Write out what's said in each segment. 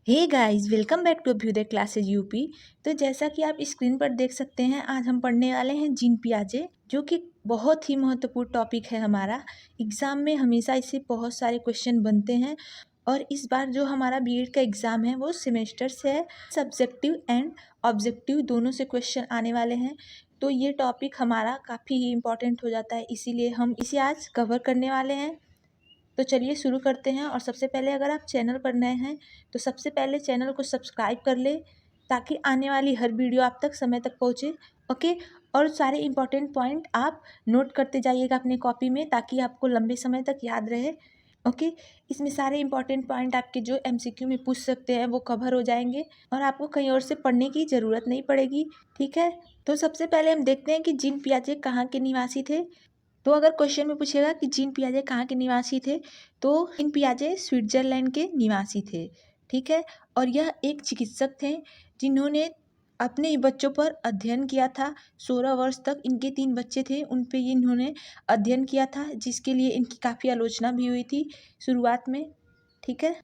Hey guys, welcome back to Abhyuday classes UP. तो जैसा कि आप स्क्रीन पर देख सकते हैं, आज हम पढ़ने वाले हैं जीन पियाजे, जो कि बहुत ही महत्वपूर्ण टॉपिक है हमारा। एग्ज़ाम में हमेशा इससे बहुत सारे क्वेश्चन बनते हैं और इस बार जो हमारा बीएड का एग्ज़ाम है वो सेमेस्टर से है। सब्जेक्टिव एंड ऑब्जेक्टिव दोनों से क्वेश्चन आने वाले हैं, तो ये टॉपिक हमारा काफ़ी ही इम्पोर्टेंट हो जाता है, इसीलिए हम इसे आज कवर करने वाले हैं। तो चलिए शुरू करते हैं। और सबसे पहले अगर आप चैनल पर नए हैं तो सबसे पहले चैनल को सब्सक्राइब कर ले, ताकि आने वाली हर वीडियो आप तक समय तक पहुँचे। ओके। और सारे इंपॉर्टेंट पॉइंट आप नोट करते जाइएगा अपने कॉपी में, ताकि आपको लंबे समय तक याद रहे। ओके। इसमें सारे इंपॉर्टेंट पॉइंट आपके जो एमसीक्यू में पूछ सकते हैं वो कवर हो जाएंगे और आपको कहीं और से पढ़ने की ज़रूरत नहीं पड़ेगी। ठीक है। तो सबसे पहले हम देखते हैं कि जीन पियाजे कहाँ के निवासी थे। तो अगर क्वेश्चन में पूछेगा कि जीन पियाजे कहाँ के निवासी थे, तो जीन पियाजे स्विट्जरलैंड के निवासी थे। ठीक है। और यह एक चिकित्सक थे जिन्होंने अपने बच्चों पर अध्ययन किया था। 16 वर्ष तक इनके 3 बच्चे थे, उन पे इन्होंने अध्ययन किया था, जिसके लिए इनकी काफ़ी आलोचना भी हुई थी शुरुआत में। ठीक है।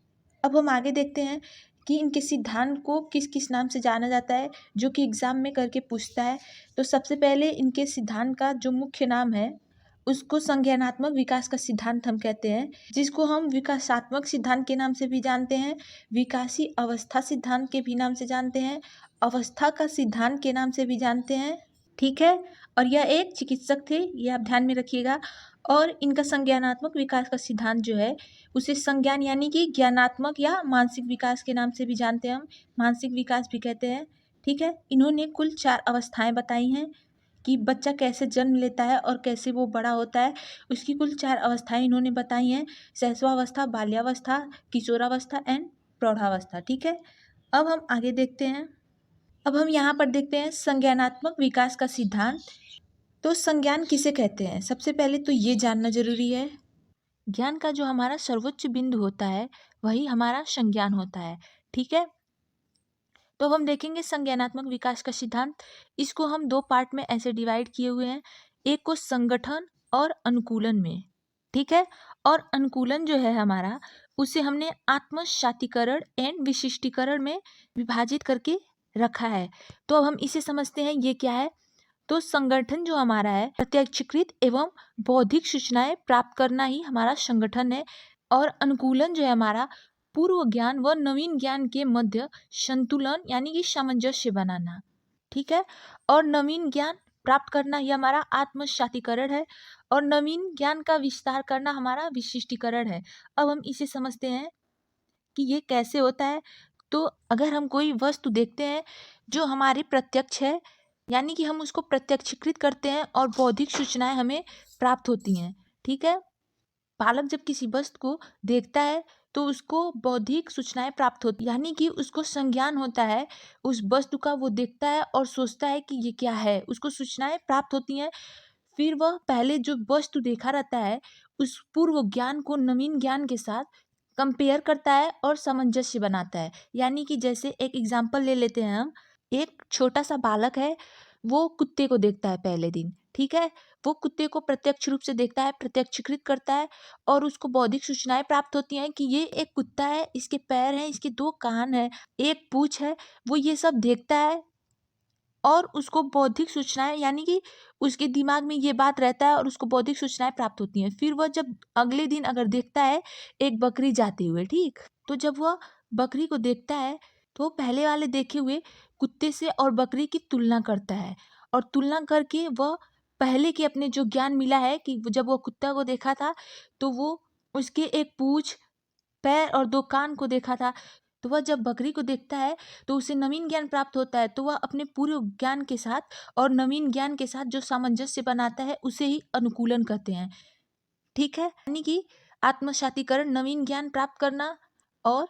अब हम आगे देखते हैं कि इनके सिद्धांत को किस किस नाम से जाना जाता है, जो कि एग्ज़ाम में करके पूछता है। तो सबसे पहले इनके सिद्धांत का जो मुख्य नाम है उसको संज्ञानात्मक विकास का सिद्धांत हम कहते हैं, जिसको हम विकासात्मक सिद्धांत के नाम से भी जानते हैं, विकासी अवस्था सिद्धांत के भी नाम से जानते हैं, अवस्था का सिद्धांत के नाम से भी जानते हैं। ठीक है। और यह एक चिकित्सक थे, ये आप ध्यान में रखिएगा। और इनका संज्ञानात्मक विकास का सिद्धांत जो है उसे संज्ञान यानी कि ज्ञानात्मक या मानसिक विकास के नाम से भी जानते हैं, हम मानसिक विकास भी कहते हैं। ठीक है। इन्होंने कुल 4 अवस्थाएं बताई हैं कि बच्चा कैसे जन्म लेता है और कैसे वो बड़ा होता है। उसकी कुल 4 अवस्थाएं इन्होंने बताई हैं: शैशवावस्था, बाल्यावस्था, किशोरावस्था एंड प्रौढ़ावस्था। ठीक है। अब हम आगे देखते हैं। अब हम यहाँ पर देखते हैं संज्ञानात्मक विकास का सिद्धांत। तो संज्ञान किसे कहते हैं, सबसे पहले तो ये जानना जरूरी है। ज्ञान का जो हमारा सर्वोच्च बिंदु होता है वही हमारा संज्ञान होता है। ठीक है। तो हम देखेंगे संज्ञानात्मक विकास का सिद्धांत। इसको हम 2 पार्ट में ऐसे डिवाइड किए हुए हैं, एक को संगठन और अनुकूलन में। ठीक है। और अनुकूलन जो है हमारा, उसे हमने आत्मसातीकरण एंड विशिष्टीकरण में विभाजित करके रखा है। तो अब हम इसे समझते हैं, ये क्या है। तो संगठन जो हमारा है, प्रत्यक्षीकृत एवं बौद्धिक सूचनाएं प्राप्त करना ही हमारा संगठन है। और अनुकूलन जो है हमारा, पूर्व ज्ञान व नवीन ज्ञान के मध्य संतुलन यानी कि सामंजस्य बनाना। ठीक है। और नवीन ज्ञान प्राप्त करना ही हमारा आत्मसातीकरण है और नवीन ज्ञान का विस्तार करना हमारा विशिष्टीकरण है। अब हम इसे समझते हैं कि ये कैसे होता है। तो अगर हम कोई वस्तु देखते हैं जो हमारे प्रत्यक्ष है, यानी कि हम उसको प्रत्यक्षीकृत करते हैं और बौद्धिक सूचनाएं हमें प्राप्त होती हैं। ठीक है। बालक जब किसी वस्तु को देखता है तो उसको बौद्धिक सूचनाएं प्राप्त होती, यानी कि उसको संज्ञान होता है उस वस्तु का। वो देखता है और सोचता है कि ये क्या है, उसको सूचनाएं प्राप्त होती हैं। फिर वह पहले जो वस्तु देखा रहता है उस पूर्व ज्ञान को नवीन ज्ञान के साथ कंपेयर करता है और सामंजस्य बनाता है। यानी कि जैसे एक एग्जाम्पल ले लेते हैं हम, एक छोटा सा बालक है, वो कुत्ते को देखता है पहले दिन। ठीक है। वो कुत्ते को प्रत्यक्ष रूप से देखता है, प्रत्यक्षीकृत करता है और उसको बौद्धिक सूचनाएं प्राप्त होती हैं कि ये एक कुत्ता है, इसके पैर हैं, इसके 2 कान हैं, एक पूंछ है। वो ये सब देखता है और उसको बौद्धिक सूचनाएं, यानी कि उसके दिमाग में ये बात रहता है और उसको बौद्धिक सूचनाएं प्राप्त होती हैं। फिर वह जब अगले दिन अगर देखता है एक बकरी जाते हुए, ठीक, तो जब वह बकरी को देखता है तो पहले वाले देखे हुए कुत्ते से और बकरी की तुलना करता है और तुलना करके वह पहले के अपने जो ज्ञान मिला है कि जब वो कुत्ता को देखा था तो वो उसके एक पूंछ, पैर और 2 कान को देखा था। तो वह जब बकरी को देखता है तो उसे नवीन ज्ञान प्राप्त होता है। तो वह अपने पूर्व ज्ञान के साथ और नवीन ज्ञान के साथ जो सामंजस्य बनाता है उसे ही अनुकूलन कहते हैं। ठीक है। यानी कि आत्मसातीकरण नवीन ज्ञान प्राप्त करना और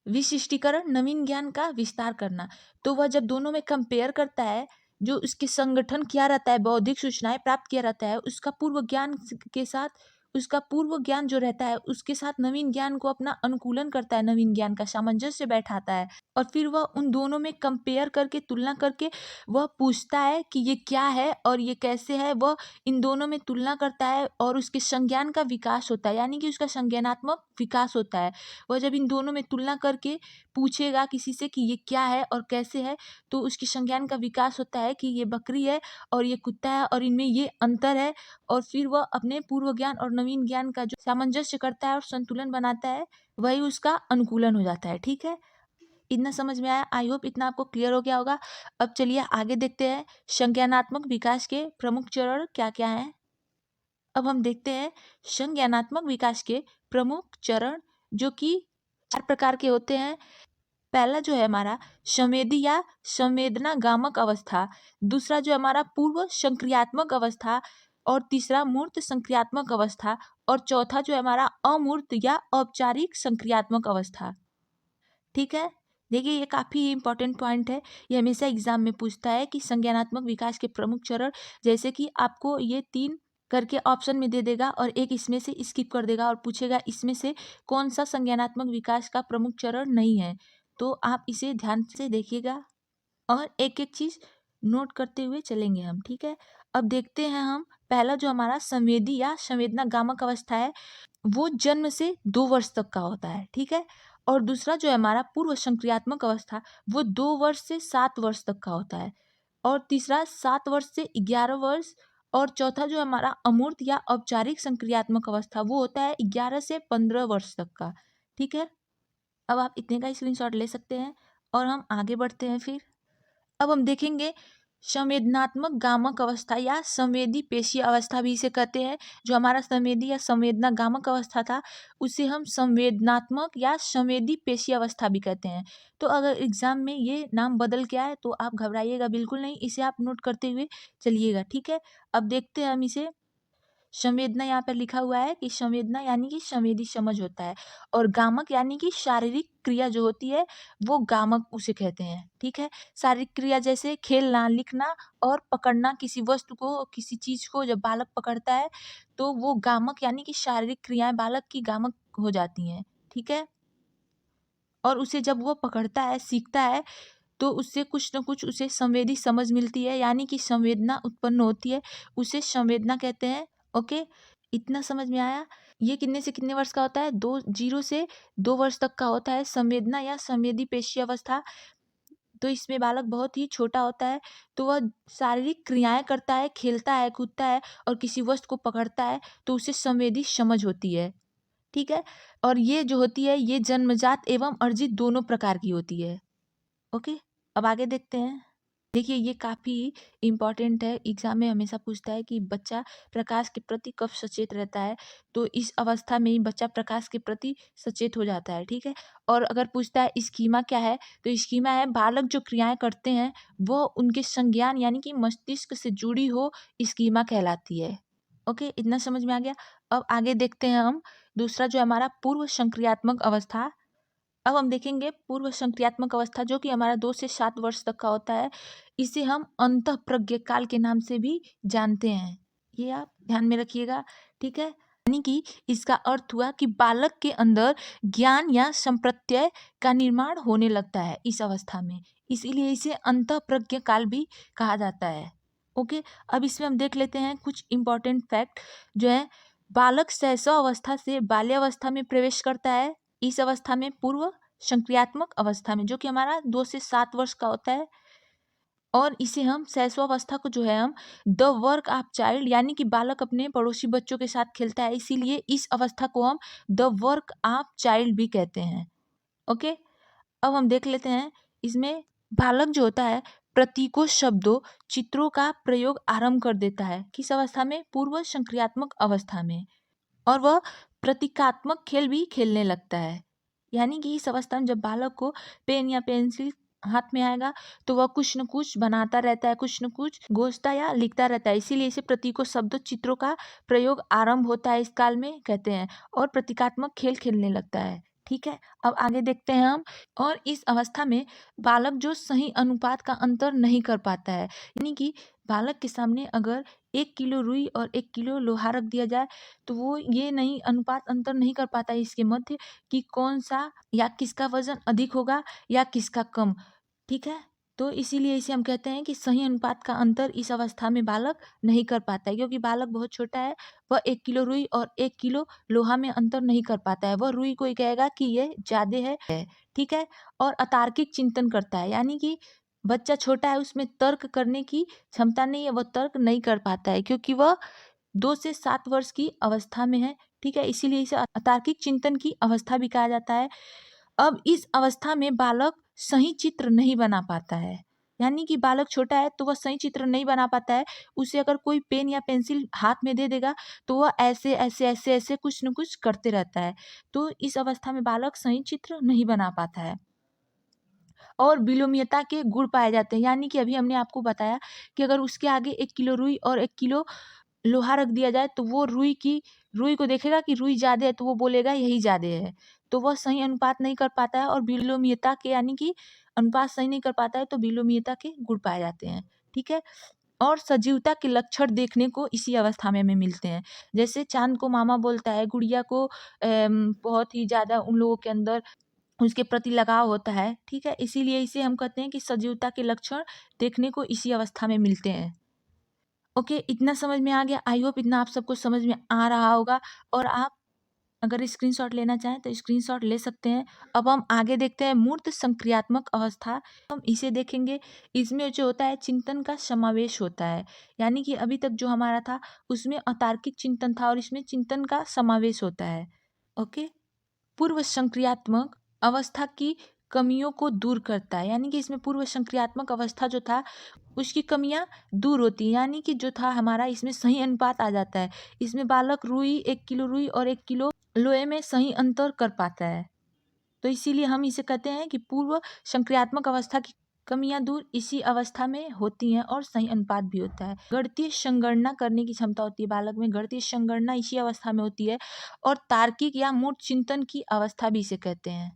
विशिष्टीकरण नवीन ज्ञान का विस्तार करना। तो वह जब दोनों में कंपेयर करता है, जो उसके संगठन किया रहता है, बौद्धिक सूचनाएं प्राप्त किया रहता है, उसका पूर्व ज्ञान के साथ उसका पूर्व ज्ञान जो रहता है उसके साथ नवीन ज्ञान को अपना अनुकूलन करता है, नवीन ज्ञान का सामंजस्य बैठाता है और फिर वह उन दोनों में कंपेयर करके, तुलना करके वह पूछता है कि ये क्या है और ये कैसे है। वह इन दोनों में तुलना करता है और उसके संज्ञान का विकास होता है, यानी कि उसका संज्ञानात्मक विकास होता है। वह जब इन दोनों में तुलना करके पूछेगा किसी से कि ये क्या है और कैसे है, तो उसके संज्ञान का विकास होता है कि ये बकरी है और ये कुत्ता है और इनमें ये अंतर है। और फिर वह अपने पूर्व ज्ञान और नवीन ज्ञान का जो सामंजस्य करता है और संतुलन बनाता है, वही उसका अनुकूलन हो जाता है। ठीक है, इतना समझ में आया? आई होप इतना आपको क्लियर हो गया होगा। अब चलिए आगे देखते हैं संज्ञानात्मक विकास के प्रमुख चरण क्या क्या हैं। अब हम देखते हैं संज्ञानात्मक विकास के प्रमुख चरण, जो कि 4 प्रकार के होते हैं। पहला जो है हमारा संवेदी या संवेदनागामक अवस्था, दूसरा जो हमारा पूर्व संक्रियात्मक अवस्था, और तीसरा मूर्त संक्रियात्मक अवस्था, और चौथा जो है हमारा अमूर्त या औपचारिक संक्रियात्मक अवस्था। ठीक है, देखिए ये काफ़ी इंपॉर्टेंट पॉइंट है। ये हमेशा एग्जाम में पूछता है कि संज्ञानात्मक विकास के प्रमुख चरण, जैसे कि आपको ये 3 करके ऑप्शन में दे देगा और एक इसमें से स्किप कर देगा और पूछेगा इसमें से कौन सा संज्ञानात्मक विकास का प्रमुख चरण नहीं है। तो आप इसे ध्यान से देखिएगा और एक एक चीज़ नोट करते हुए चलेंगे हम। ठीक है, अब देखते हैं हम पहला जो हमारा संवेदी या संवेदनागामक अवस्था है, वो जन्म से 2 वर्ष तक का होता है। ठीक है, और दूसरा जो है हमारा पूर्व संक्रियात्मक अवस्था, वो 2 वर्ष से 7 वर्ष तक का होता है, और तीसरा 7 वर्ष से 11 वर्ष, और चौथा जो हमारा अमूर्त या औपचारिक संक्रियात्मक अवस्था, वो होता है 11 से 15 वर्ष तक का। ठीक है, अब आप इतने का स्क्रीनशॉट ले सकते हैं और हम आगे बढ़ते हैं। फिर अब हम देखेंगे संवेदनात्मक गामक अवस्था या संवेदी पेशीय अवस्था भी इसे कहते हैं। जो हमारा संवेदी या संवेदना गामक अवस्था था, उसे हम संवेदनात्मक या संवेदी पेशीय अवस्था भी कहते हैं। तो अगर एग्जाम में ये नाम बदल गया है तो आप घबराइएगा बिल्कुल नहीं, इसे आप नोट करते हुए चलिएगा। ठीक है, अब देखते हैं हम इसे। संवेदना यहाँ पर लिखा हुआ है कि संवेदना यानी कि संवेदी समझ होता है, और गामक यानी कि शारीरिक क्रिया जो होती है वो गामक उसे कहते हैं। ठीक है, शारीरिक क्रिया जैसे खेलना, लिखना और पकड़ना, किसी वस्तु को, किसी चीज को जब बालक पकड़ता है तो वो गामक यानी कि शारीरिक क्रियाएं बालक की गामक हो जाती हैं। ठीक है, और उसे जब वो पकड़ता है, सीखता है, तो उससे कुछ न कुछ उसे संवेदी समझ मिलती है, यानी कि संवेदना उत्पन्न होती है, उसे संवेदना कहते हैं। ओके, इतना समझ में आया? ये कितने से कितने वर्ष का होता है? 0 से 2 वर्ष तक का होता है संवेदना या संवेदी पेशीय अवस्था। तो इसमें बालक बहुत ही छोटा होता है, तो वह शारीरिक क्रियाएं करता है, खेलता है, कूदता है और किसी वस्तु को पकड़ता है, तो उसे संवेदी समझ होती है। ठीक है, और ये जो होती है ये जन्मजात एवं अर्जित दोनों प्रकार की होती है। ओके, अब आगे देखते हैं। देखिए ये काफ़ी इम्पॉर्टेंट है, एग्जाम में हमेशा पूछता है कि बच्चा प्रकाश के प्रति कब सचेत रहता है। तो इस अवस्था में ही बच्चा प्रकाश के प्रति सचेत हो जाता है। ठीक है, और अगर पूछता है स्कीमा क्या है, तो स्कीमा है बालक जो क्रियाएं करते हैं वो उनके संज्ञान यानी कि मस्तिष्क से जुड़ी हो, स्कीमा कहलाती है। ओके, इतना समझ में आ गया? अब आगे देखते हैं हम दूसरा जो हमारा पूर्व संक्रियात्मक अवस्था। अब हम देखेंगे पूर्व संक्रियात्मक अवस्था, जो कि हमारा 2 से 7 वर्ष तक का होता है। इसे हम अंतःप्रज्ञ काल के नाम से भी जानते हैं, ये आप ध्यान में रखिएगा। ठीक है, यानी कि इसका अर्थ हुआ कि बालक के अंदर ज्ञान या संप्रत्यय का निर्माण होने लगता है इस अवस्था में, इसीलिए इसे अंतःप्रज्ञ काल भी कहा जाता है। ओके, अब इसमें हम देख लेते हैं कुछ इंपॉर्टेंट फैक्ट जो है। बालक शैशव अवस्था से बाल्यावस्था में प्रवेश करता है। इस अवस्था में पूर्व संक्रियात्मक अवस्था में, जो कि हमारा 2 से 7 वर्ष का होता है, और इसे हम शैशवावस्था को जो है हम द वर्क ऑफ चाइल्ड यानी कि बालक अपने पड़ोसी बच्चों के साथ खेलता है, इसीलिए इस अवस्था को हम द वर्क ऑफ चाइल्ड भी कहते हैं। ओके, अब हम देख लेते हैं इसमें बालक जो होता है प्रतीकों, शब्दों, चित्रों का प्रयोग आरंभ कर देता है। किस अवस्था में? पूर्व संक्रियात्मक अवस्था में, और वह प्रतीकात्मक खेल भी खेलने लगता है। यानी कि इस अवस्था में जब बालक को पेन या पेंसिल हाथ में आएगा तो वह कुछ न कुछ बनाता रहता है, कुछ न कुछ गोचता या लिखता रहता है, इसीलिए इसे प्रतीकों, शब्दों, चित्रों का प्रयोग आरंभ होता है इस काल में कहते हैं, और प्रतीकात्मक खेल खेलने लगता है। ठीक है, अब आगे देखते हैं हम। और इस अवस्था में बालक जो सही अनुपात का अंतर नहीं कर पाता है, यानी कि बालक के सामने अगर 1 किलो रुई और 1 किलो लोहा रख दिया जाए तो वो ये नहीं अनुपात अंतर नहीं कर पाता है इसके मध्य कि कौन-सा या किसका वज़न अधिक होगा या किसका कम, ठीक है? तो इसीलिए इसे हम कहते हैं कि सही अनुपात का अंतर इस अवस्था में बालक नहीं कर पाता है, क्योंकि बालक बहुत छोटा है, वह 1 किलो रुई और 1 किलो लोहा में अंतर नहीं कर पाता है। वह रुई को ही कहेगा कि ये ज़्यादा है, ठीक है? और अतार्किक चिंतन करता है, यानी कि बच्चा छोटा है, उसमें तर्क करने की क्षमता नहीं है, वह तर्क नहीं कर पाता है क्योंकि वह 2 से 7 वर्ष की अवस्था में है, ठीक है? इसीलिए इसे अतार्किक चिंतन की अवस्था भी कहा जाता है। अब इस अवस्था में बालक सही चित्र नहीं बना पाता है, यानी कि बालक छोटा है तो वह सही चित्र नहीं बना पाता है। उसे अगर कोई पेन या पेंसिल हाथ में दे देगा तो वह ऐसे कुछ न कुछ करते रहता है। तो इस अवस्था में बालक सही चित्र नहीं बना पाता है। और विलोमीयता के गुण पाए जाते हैं, यानी कि अभी हमने आपको बताया कि अगर उसके आगे 1 किलो रुई और 1 किलो लोहा रख दिया जाए तो वो रुई को देखेगा कि रुई ज़्यादा है तो वो बोलेगा यही ज़्यादा है। तो वह सही अनुपात नहीं कर पाता है और विलोमीयता के, यानी कि अनुपात सही नहीं कर पाता है तो विलोमीयता के गुण पाए जाते हैं, ठीक है? और सजीवता के लक्षण देखने को इसी अवस्था में हमें मिलते हैं। जैसे चाँद को मामा बोलता है, गुड़िया को बहुत ही ज़्यादा उन लोगों के अंदर उसके प्रति लगाव होता है, ठीक है? इसीलिए इसे हम कहते हैं कि सजीवता के लक्षण देखने को इसी अवस्था में मिलते हैं। ओके, इतना समझ में आ गया? आई होप इतना आप सबको समझ में आ रहा होगा और आप अगर स्क्रीनशॉट लेना चाहें तो स्क्रीनशॉट ले सकते हैं। अब हम आगे देखते हैं मूर्त संक्रियात्मक अवस्था, हम इसे देखेंगे। इसमें जो होता है चिंतन का समावेश होता है, यानी कि अभी तक जो हमारा था उसमें अतार्किक चिंतन था और इसमें चिंतन का समावेश होता है। ओके? पूर्व संक्रियात्मक अवस्था की कमियों को दूर करता है, यानी कि इसमें पूर्व संक्रियात्मक अवस्था जो था उसकी कमियां दूर होती हैं, यानी कि जो था हमारा इसमें सही अनुपात आ जाता है। इसमें बालक 1 किलो रुई और 1 किलो लोहे में सही अंतर कर पाता है। तो इसीलिए हम इसे कहते हैं कि पूर्व संक्रियात्मक अवस्था की कमियां दूर इसी अवस्था में होती हैं और सही अनुपात भी होता है। गणितीय संगणना करने की क्षमता होती है बालक में, गणितीय संगणना इसी अवस्था में होती है और तार्किक या मूर्त चिंतन की अवस्था भी इसे कहते हैं।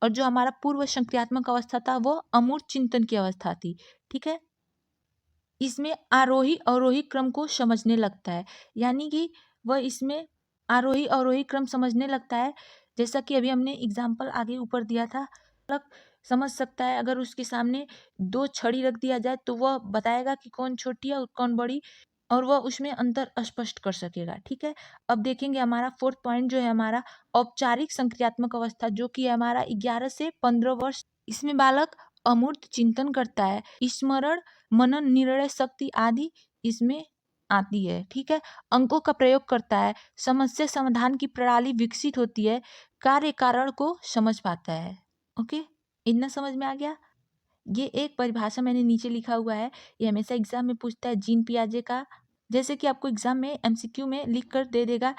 और जो हमारा पूर्व संक्रियात्मक अवस्था था वो अमूर्त चिंतन की अवस्था थी, ठीक है? इसमें आरोही अवरोही क्रम को समझने लगता है, यानी कि वह इसमें आरोही अवरोही क्रम समझने लगता है। जैसा कि अभी हमने एग्जाम्पल आगे ऊपर दिया था, बालक समझ सकता है अगर उसके सामने 2 छड़ी रख दिया जाए तो वह बताएगा कि कौन छोटी है और कौन बड़ी, और वह उसमें अंतर स्पष्ट कर सकेगा, ठीक है? अब देखेंगे हमारा 4th पॉइंट जो है हमारा औपचारिक संक्रियात्मक अवस्था, जो कि है हमारा 11 से 15 वर्ष। इसमें बालक अमूर्त चिंतन करता है, स्मरण, मनन, निर्णय शक्ति आदि इसमें आती है, ठीक है? अंकों का प्रयोग करता है, समस्या समाधान की प्रणाली विकसित होती है, कार्य कारण को समझ पाता है। ओके, इतना समझ में आ गया? ये एक परिभाषा मैंने नीचे लिखा हुआ है, ये हमेशा एग्जाम में पूछता है जीन पियाजे का। जैसे कि आपको एग्जाम में एमसीक्यू में लिख कर दे देगा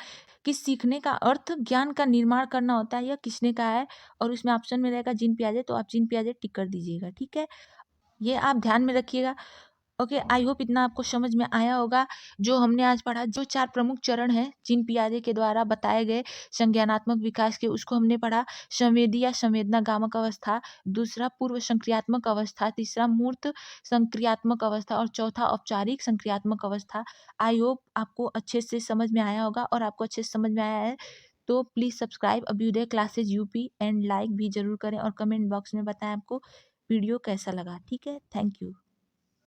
कि सीखने का अर्थ ज्ञान का निर्माण करना होता है, यह किसने कहा है, और उसमें ऑप्शन में रहेगा जीन पियाजे, तो आप जीन पियाजे टिक कर दीजिएगा, ठीक है? ये आप ध्यान में रखिएगा। ओके, आई होप इतना आपको समझ में आया होगा। जो हमने आज पढ़ा, जो 4 प्रमुख चरण हैं जीन पियाजे के द्वारा बताए गए संज्ञानात्मक विकास के, उसको हमने पढ़ा। संवेदी या संवेदनागामक अवस्था, दूसरा पूर्व संक्रियात्मक अवस्था, तीसरा मूर्त संक्रियात्मक अवस्था और चौथा औपचारिक संक्रियात्मक अवस्था। आई होप आपको अच्छे से समझ में आया होगा, और आपको अच्छे से समझ में आया है तो please subscribe Abhyuday classes UP and like भी ज़रूर करें और कमेंट बॉक्स में बताएं आपको वीडियो कैसा लगा, ठीक है? Thank you.